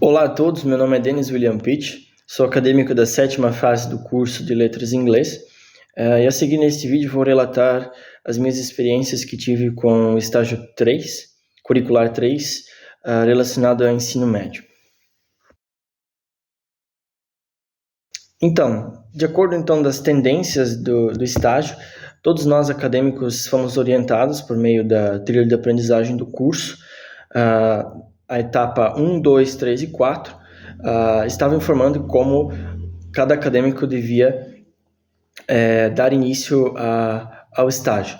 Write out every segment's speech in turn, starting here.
Olá a todos, meu nome é Denis William Pitt, sou acadêmico da sétima fase do curso de Letras em Inglês e a seguir neste vídeo vou relatar as minhas experiências que tive com o estágio 3, curricular 3, relacionado ao ensino médio. Então, de acordo das tendências do estágio, todos nós acadêmicos fomos orientados por meio da trilha de aprendizagem do curso, a etapa 1, 2, 3 e 4, estava informando como cada acadêmico devia dar início ao estágio.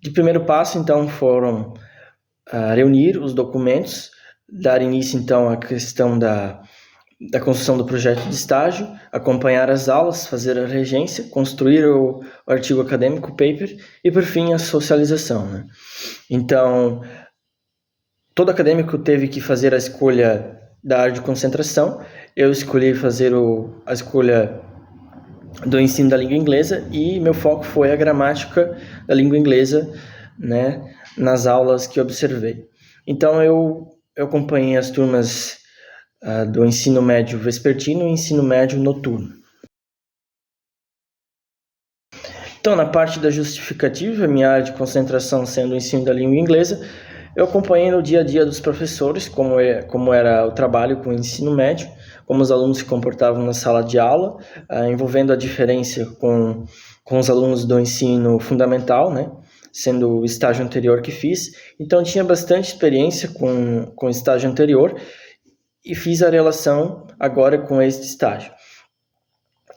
De primeiro passo, então, foram reunir os documentos, dar início, então, à questão da construção do projeto de estágio, acompanhar as aulas, fazer a regência, construir o artigo acadêmico, o paper, e, por fim, a socialização, né? Então, todo acadêmico teve que fazer a escolha da área de concentração. Eu escolhi fazer a escolha do ensino da língua inglesa e meu foco foi a gramática da língua inglesa, né, nas aulas que observei. Então, eu acompanhei as turmas do ensino médio vespertino e ensino médio noturno. Então, na parte da justificativa, minha área de concentração sendo o ensino da língua inglesa, eu acompanhei no dia a dia dos professores como era o trabalho com o ensino médio, como os alunos se comportavam na sala de aula, envolvendo a diferença com os alunos do ensino fundamental, né, sendo o estágio anterior que fiz. Então, tinha bastante experiência com o estágio anterior e fiz a relação agora com este estágio.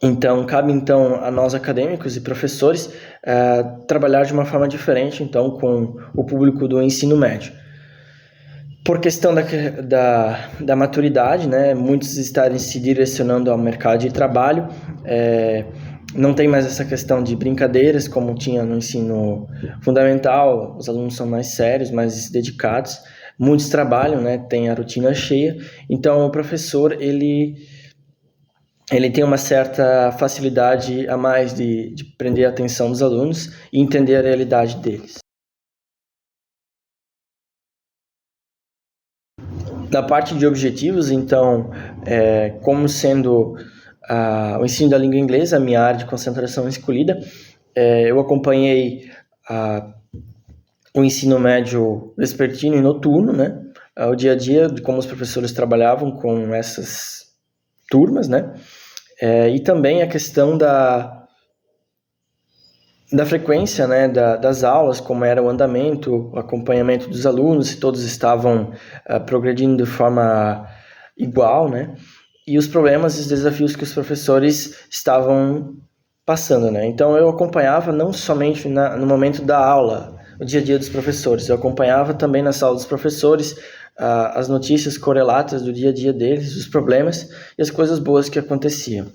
Então, cabe a nós acadêmicos e professores trabalhar de uma forma diferente, então, com o público do ensino médio. Por questão da maturidade, né, muitos estarem se direcionando ao mercado de trabalho, não tem mais essa questão de brincadeiras como tinha no ensino fundamental, os alunos são mais sérios, mais dedicados, muitos trabalham, né, tem a rotina cheia, então o professor, ele tem uma certa facilidade a mais de prender a atenção dos alunos e entender a realidade deles. Na parte de objetivos, então, como sendo o ensino da língua inglesa, a minha área de concentração escolhida, eu acompanhei o ensino médio vespertino e noturno, né? O dia a dia de como os professores trabalhavam com essas turmas, né? E também a questão da frequência, né, das aulas, como era o andamento, o acompanhamento dos alunos, se todos estavam progredindo de forma igual, né, e os problemas e os desafios que os professores estavam passando, né. Então, eu acompanhava não somente no momento da aula, o dia a dia dos professores, eu acompanhava também na sala dos professores as notícias correlatas do dia a dia deles, os problemas e as coisas boas que aconteciam.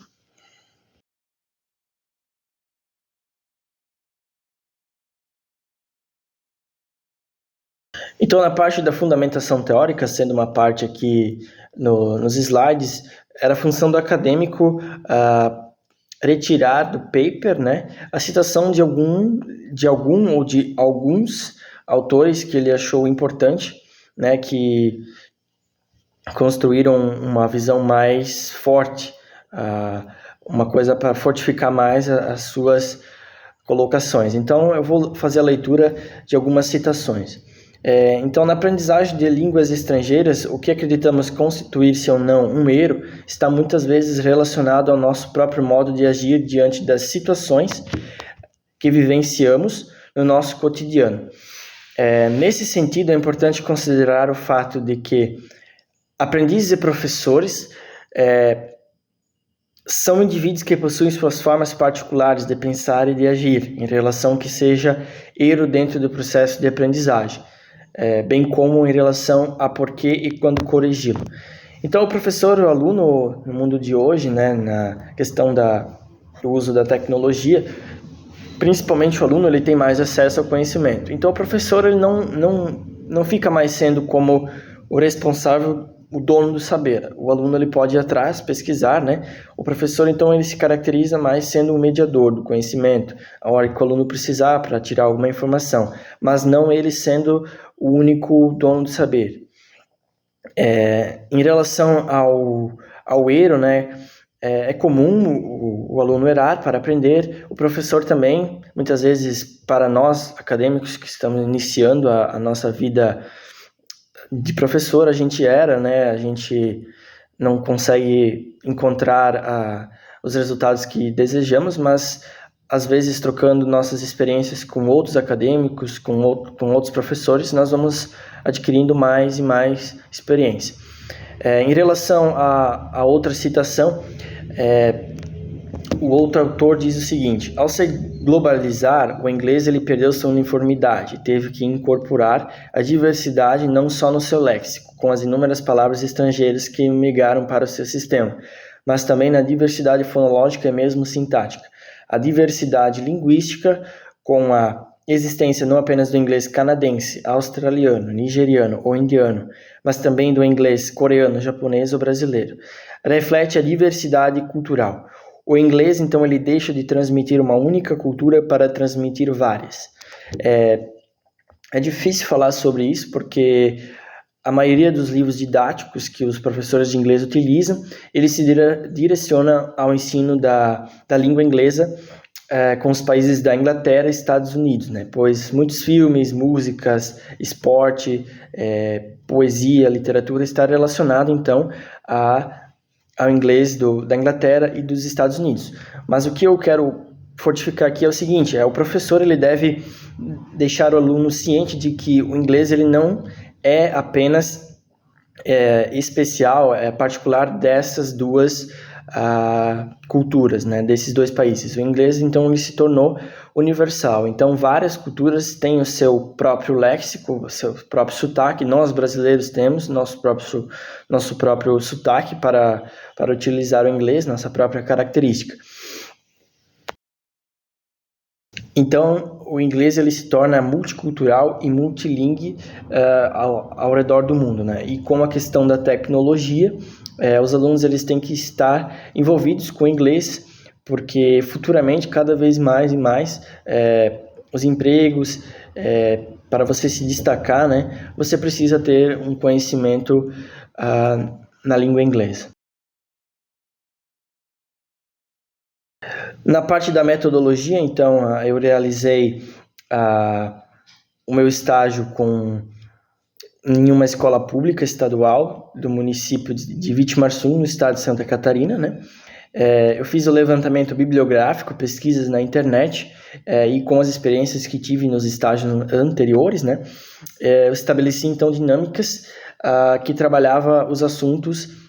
Então, na parte da fundamentação teórica, sendo uma parte aqui nos slides, era a função do acadêmico retirar do paper, né, a citação de algum ou de alguns autores que ele achou importante, né, que construíram uma visão mais forte, uma coisa para fortificar mais as suas colocações. Então, eu vou fazer a leitura de algumas citações. Então, na aprendizagem de línguas estrangeiras, o que acreditamos constituir-se ou não um erro está muitas vezes relacionado ao nosso próprio modo de agir diante das situações que vivenciamos no nosso cotidiano. Nesse sentido, é importante considerar o fato de que aprendizes e professores são indivíduos que possuem suas formas particulares de pensar e de agir, em relação que seja erro dentro do processo de aprendizagem, bem como em relação a porquê e quando corrigi-lo. Então, o professor e o aluno, no mundo de hoje, né, na questão do uso da tecnologia, principalmente o aluno, ele tem mais acesso ao conhecimento. Então, o professor ele não fica mais sendo como o responsável, o dono do saber. O aluno ele pode ir atrás, pesquisar, né? O professor, então, ele se caracteriza mais sendo um mediador do conhecimento, a hora que o aluno precisar para tirar alguma informação, mas não ele sendo o único dono do saber. Em relação ao erro, né, é comum o aluno errar para aprender, o professor também, muitas vezes para nós acadêmicos que estamos iniciando a nossa vida de professor, a gente erra, né, a gente não consegue encontrar os resultados que desejamos, mas às vezes trocando nossas experiências com outros acadêmicos, com outros professores, nós vamos adquirindo mais e mais experiência. Em relação a outra citação, o outro autor diz o seguinte: ao se globalizar, o inglês ele perdeu sua uniformidade, teve que incorporar a diversidade não só no seu léxico, com as inúmeras palavras estrangeiras que migraram para o seu sistema, mas também na diversidade fonológica e mesmo sintática. A diversidade linguística, com a existência não apenas do inglês canadense, australiano, nigeriano ou indiano, mas também do inglês coreano, japonês ou brasileiro, reflete a diversidade cultural. O inglês, então, ele deixa de transmitir uma única cultura para transmitir várias. É difícil falar sobre isso, porque a maioria dos livros didáticos que os professores de inglês utilizam, ele se direciona ao ensino da língua inglesa com os países da Inglaterra e Estados Unidos, né? Pois muitos filmes, músicas, esporte, poesia, literatura está relacionado, então, ao inglês da Inglaterra e dos Estados Unidos. Mas o que eu quero fortificar aqui é o seguinte: o professor ele deve deixar o aluno ciente de que o inglês ele não é apenas especial, particular dessas duas culturas, né, desses dois países. O inglês, então, ele se tornou universal. Então, várias culturas têm o seu próprio léxico, o seu próprio sotaque. Nós, brasileiros, temos nosso próprio sotaque para utilizar o inglês, nossa própria característica. Então, o inglês ele se torna multicultural e multilingue ao redor do mundo, né? E com a questão da tecnologia, os alunos eles têm que estar envolvidos com o inglês, porque futuramente, cada vez mais e mais, os empregos, para você se destacar, né, você precisa ter um conhecimento na língua inglesa. Na parte da metodologia, então, eu realizei o meu estágio em uma escola pública estadual do município de Vitimarsum, no estado de Santa Catarina, né? Eu fiz o levantamento bibliográfico, pesquisas na internet, e com as experiências que tive nos estágios anteriores, né? Eu estabeleci, então, dinâmicas que trabalhava os assuntos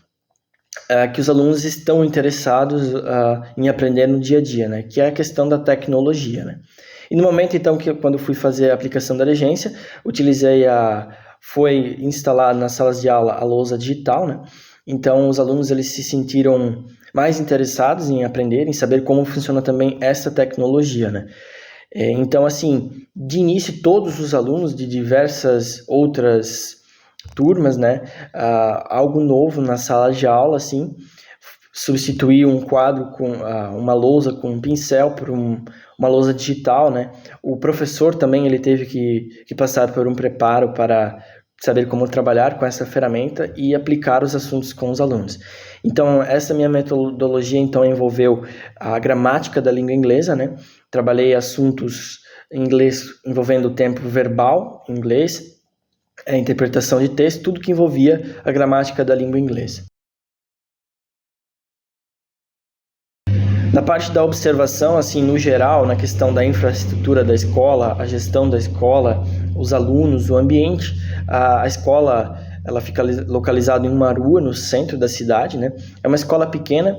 que os alunos estão interessados em aprender no dia a dia, né? Que é a questão da tecnologia, né? E no momento, então, quando fui fazer a aplicação da regência, foi instalado nas salas de aula a lousa digital, né? Então, os alunos eles se sentiram mais interessados em aprender, em saber como funciona também essa tecnologia, né? Então, assim, de início, todos os alunos de diversas outras turmas, né, algo novo na sala de aula, assim, substituir um quadro com uma lousa com um pincel por uma lousa digital, né. O professor também ele teve que passar por um preparo para saber como trabalhar com essa ferramenta e aplicar os assuntos com os alunos. Então, essa minha metodologia, então, envolveu a gramática da língua inglesa, né. Trabalhei assuntos em inglês envolvendo o tempo verbal em inglês, a interpretação de texto, tudo que envolvia a gramática da língua inglesa. Na parte da observação, assim, no geral, na questão da infraestrutura da escola, a gestão da escola, os alunos, o ambiente, a escola ela fica localizada em uma rua no centro da cidade, né? É uma escola pequena,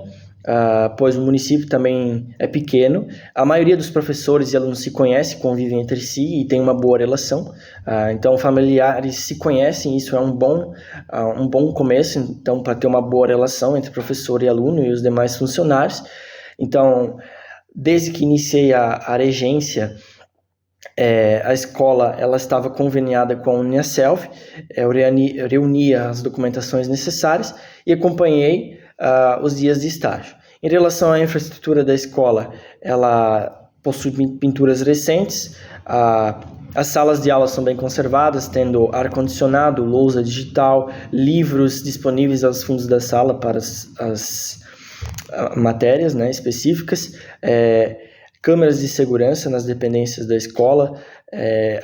pois o município também é pequeno. A maioria dos professores e alunos se conhecem, convivem entre si e tem uma boa relação. Então, familiares se conhecem, isso é um bom começo, então, para ter uma boa relação entre professor e aluno e os demais funcionários. Então, desde que iniciei a regência, a escola ela estava conveniada com a Uniaselv, eu reunia as documentações necessárias e acompanhei os dias de estágio. Em relação à infraestrutura da escola, ela possui pinturas recentes, As salas de aula são bem conservadas, tendo ar-condicionado, lousa digital, livros disponíveis aos fundos da sala para as matérias, né, específicas, câmeras de segurança nas dependências da escola.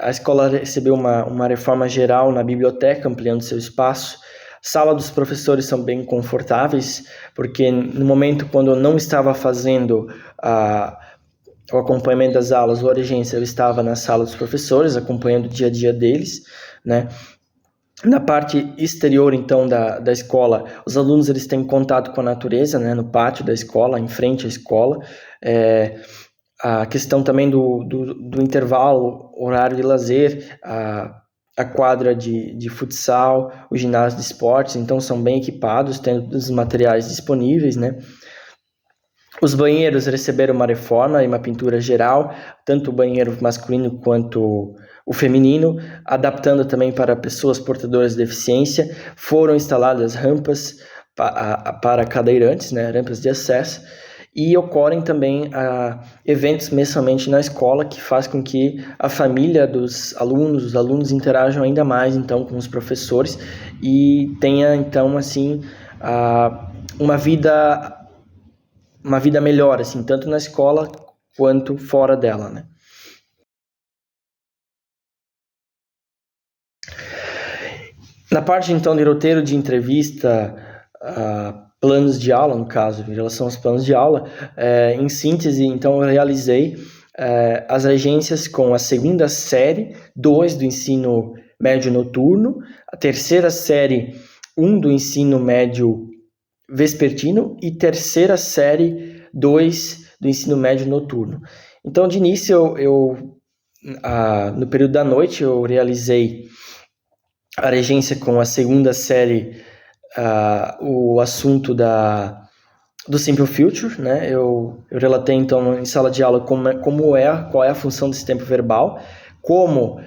A escola recebeu uma reforma geral na biblioteca, ampliando seu espaço. Sala dos professores são bem confortáveis, porque no momento quando eu não estava fazendo o acompanhamento das aulas ou a regência, eu estava na sala dos professores, acompanhando o dia a dia deles, né? Na parte exterior, então, da escola, os alunos eles têm contato com a natureza, né? No pátio da escola, em frente à escola. A questão também do intervalo, horário de lazer, a quadra de futsal, o ginásio de esportes, então são bem equipados, tendo os materiais disponíveis, né? Os banheiros receberam uma reforma e uma pintura geral, tanto o banheiro masculino quanto o feminino, adaptando também para pessoas portadoras de deficiência. Foram instaladas rampas para cadeirantes, né, rampas de acesso, e ocorrem também eventos mensalmente na escola, que faz com que a família dos alunos, os alunos interajam ainda mais então com os professores e tenha então assim uma vida melhor, assim, tanto na escola quanto fora dela, né? Na parte, então, de roteiro de entrevista, planos de aula, no caso, em relação aos planos de aula, em síntese, então, eu realizei as regências com a segunda série 2 do ensino médio noturno, a terceira série 1 do ensino médio vespertino e terceira série 2 do ensino médio noturno. Então, de início, no período da noite, eu realizei a regência com a segunda série, o assunto do Simple Future, né? Eu relatei, então, em sala de aula qual é a função desse tempo verbal, como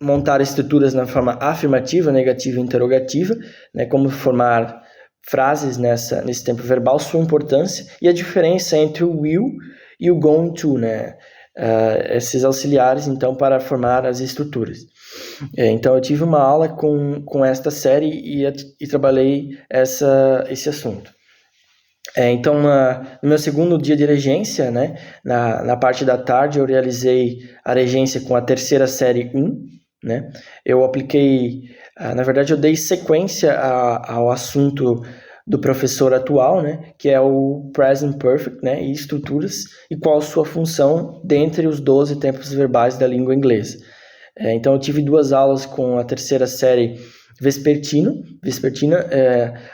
montar estruturas na forma afirmativa, negativa e interrogativa, né? Como formar frases nesse tempo verbal, sua importância e a diferença entre o will e o going to, né? Esses auxiliares, então, para formar as estruturas. Então, eu tive uma aula com esta série e trabalhei esse assunto. Então, no meu segundo dia de regência, né, na parte da tarde, eu realizei a regência com a terceira série 1, né? Eu apliquei, na verdade, eu dei sequência ao assunto do professor atual, né, que é o Present Perfect, né, e estruturas, e qual sua função dentre os 12 tempos verbais da língua inglesa. Então, eu tive 2 aulas com a terceira série vespertina.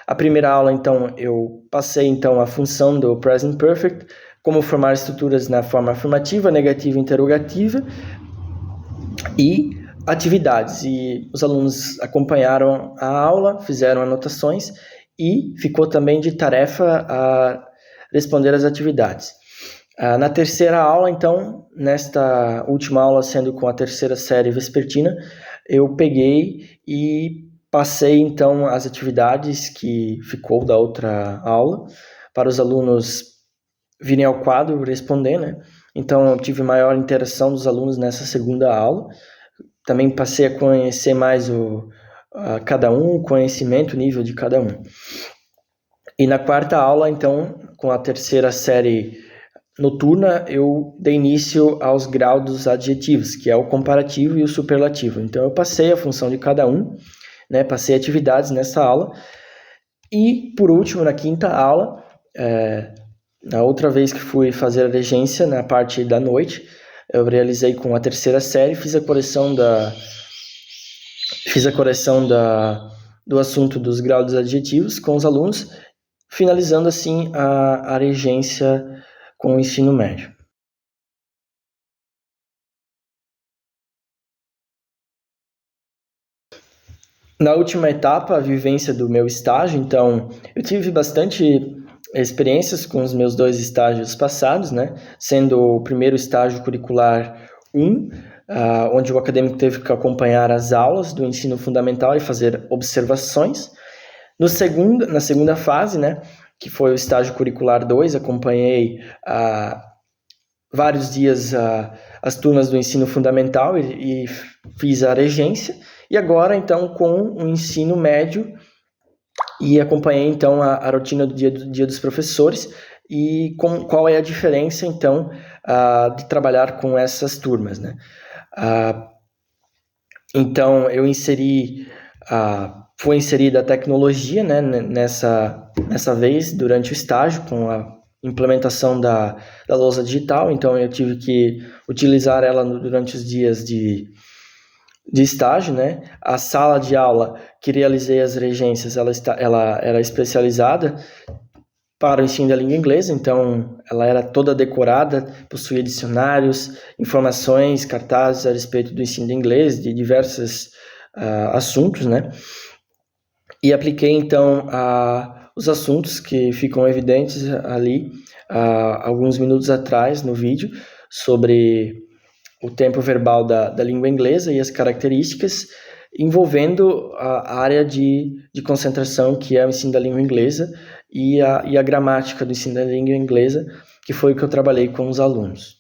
A primeira aula, então, eu passei então a função do Present Perfect, como formar estruturas na forma afirmativa, negativa e interrogativa, e atividades. E os alunos acompanharam a aula, fizeram anotações, e ficou também de tarefa a responder as atividades. Na terceira aula, então, nesta última aula, sendo com a terceira série vespertina, eu peguei e passei, então, as atividades que ficou da outra aula para os alunos virem ao quadro responder, né? Então, eu tive maior interação dos alunos nessa segunda aula. Também passei a conhecer mais cada um, o conhecimento, o nível de cada um. E na quarta aula, então, com a terceira série noturna, eu dei início aos graus dos adjetivos, que é o comparativo e o superlativo. Então, eu passei a função de cada um, né? Passei atividades nessa aula. E, por último, na quinta aula, na outra vez que fui fazer a regência, na parte da noite, eu realizei com a terceira série, fiz a correção do assunto dos graus dos adjetivos com os alunos, finalizando assim a regência com o ensino médio. Na última etapa, a vivência do meu estágio, então, eu tive bastante experiências com os meus 2 estágios passados, né? Sendo o primeiro estágio curricular 1, onde o acadêmico teve que acompanhar as aulas do ensino fundamental e fazer observações. Na segunda fase, né, que foi o estágio curricular 2, acompanhei vários dias as turmas do ensino fundamental e fiz a regência, e agora então com o ensino médio e acompanhei então a rotina do dia dos professores e qual é a diferença então de trabalhar com essas turmas, né? Então eu foi inserida a tecnologia, né, nessa vez durante o estágio com a implementação da lousa digital, então eu tive que utilizar ela durante os dias de estágio, né? A sala de aula que realizei as regências, ela era especializada para o ensino da língua inglesa, então ela era toda decorada, possuía dicionários, informações, cartazes a respeito do ensino de inglês, de diversos assuntos, né? E apliquei então os assuntos que ficam evidentes ali alguns minutos atrás no vídeo sobre o tempo verbal da língua inglesa e as características envolvendo a área de concentração que é o ensino da língua inglesa e a gramática do ensino da língua inglesa, que foi o que eu trabalhei com os alunos.